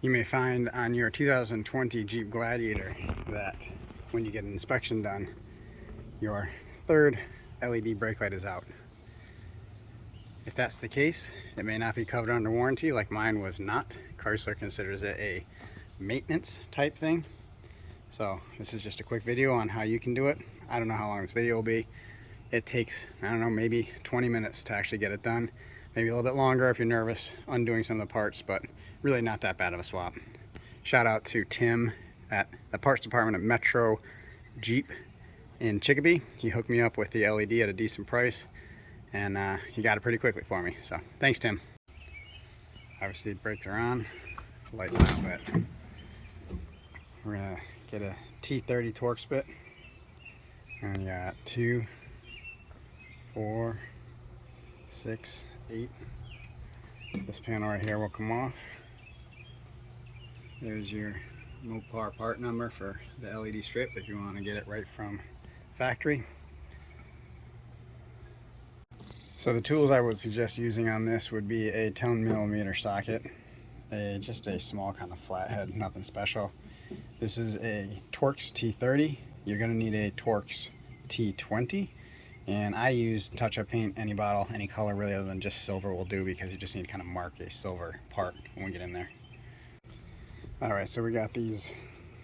You may find on your 2020 Jeep Gladiator that when you get an inspection done, your third LED brake light is out. If that's the case, it may not be covered under warranty like mine was not. Chrysler considers it a maintenance type thing. So this is just a quick video on how you can do it. I don't know how long this video will be. It takes, I don't know, maybe 20 minutes to actually get it done. Maybe a little bit longer if you're nervous undoing some of the parts, but really not that bad of a swap. Shout out to Tim at the parts department at Metro Jeep in Chicopee. He hooked me up with the LED at a decent price, and he got it pretty quickly for me. So thanks, Tim. Obviously, brakes are on, lights on, but we're gonna get a T30 torque spit, and you got 2, 4, 6, 8. This panel right here will come off. There's your Mopar part number for the LED strip if you want to get it right from factory. So the tools I would suggest using on this would be a 10mm socket, just a small kind of flathead, nothing special. This is a Torx T30. You're going to need a Torx T20. And I use touch-up paint, any bottle, any color really, other than just silver will do, because you just need to kind of mark a silver part when we get in there. Alright, so we got these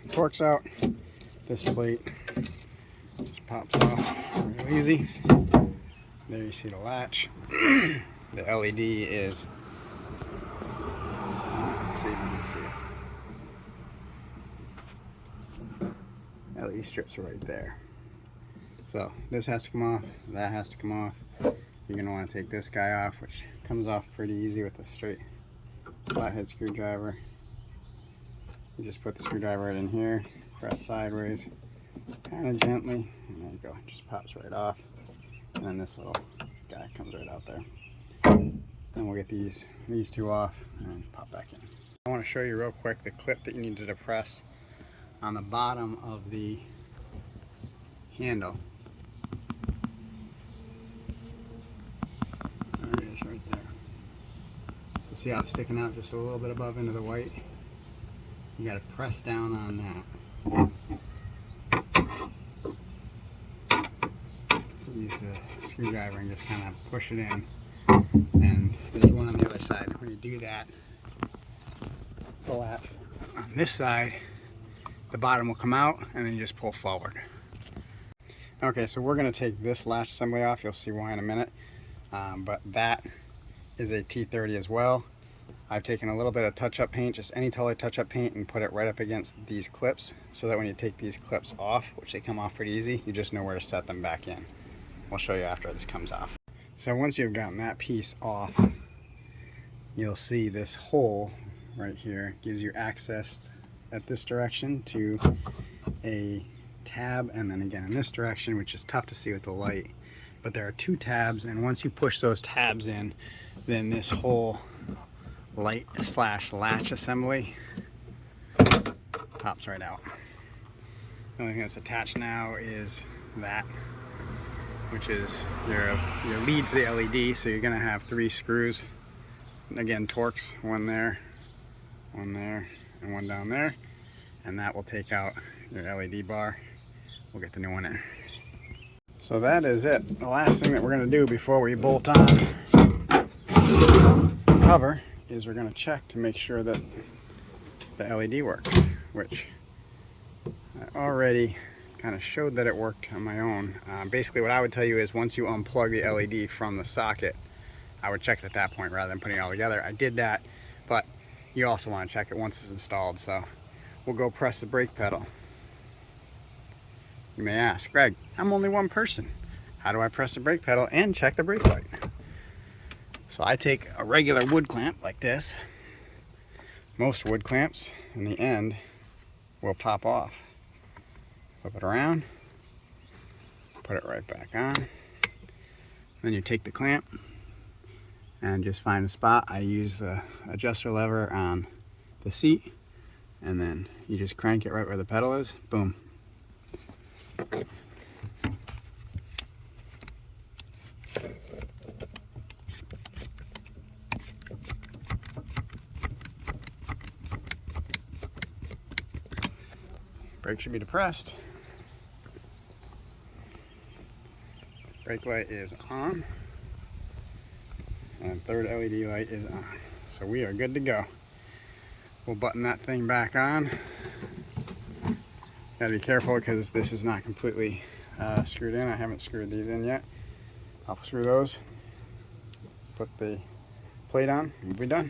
Torx out. This plate just pops off real easy. There you see the latch. The LED is, let's see if you can see it. LED strips are right there. So this has to come off, that has to come off. You're going to want to take this guy off, which comes off pretty easy with a straight flathead screwdriver. You just put the screwdriver right in here, press sideways, kind of gently, and there you go, it just pops right off. And then this little guy comes right out there. Then we'll get these two off and pop back in. I want to show you real quick the clip that you need to depress on the bottom of the handle. There it is right there. So see how it's sticking out just a little bit above into the white? You got to press down on that. Use the screwdriver and just kind of push it in. And there's one on the other side. When you do that, the latch on this side, the bottom will come out, and then you just pull forward. Okay, so we're going to take this latch assembly off. You'll see why in a minute. But that is a T30 as well. I've taken a little bit of touch-up paint, just any color touch-up paint, and put it right up against these clips, so that when you take these clips off, which they come off pretty easy, you just know where to set them back in. We'll show you after this comes off. So once you've gotten that piece off, you'll see this hole right here gives you access at this direction to a tab, and then again in this direction, which is tough to see with the light. But there are 2 tabs, and once you push those tabs in, then this whole light slash latch assembly pops right out. The only thing that's attached now is that, which is your lead for the LED. So you're going to have 3 screws. And again, Torx, one there, and one down there, and that will take out your LED bar. We'll get the new one in. So that is it. The last thing that we're going to do before we bolt on the cover is we're going to check to make sure that the LED works, which I already kind of showed that it worked on my own. Basically what I would tell you is once you unplug the LED from the socket, I would check it at that point rather than putting it all together. I did that, but you also want to check it once it's installed. So we'll go press the brake pedal. You may ask, Greg, I'm only one person. How do I press the brake pedal and check the brake light? So I take a regular wood clamp like this. Most wood clamps in the end will pop off. Flip it around, put it right back on. Then you take the clamp and just find a spot. I use the adjuster lever on the seat, and then you just crank it right where the pedal is. Boom. Brake should be depressed. Brake light is on. And third LED light is on. So we are good to go. We'll button that thing back on. Gotta be careful because this is not completely screwed in. I haven't screwed these in yet. I'll screw those, put the plate on, and we'll be done.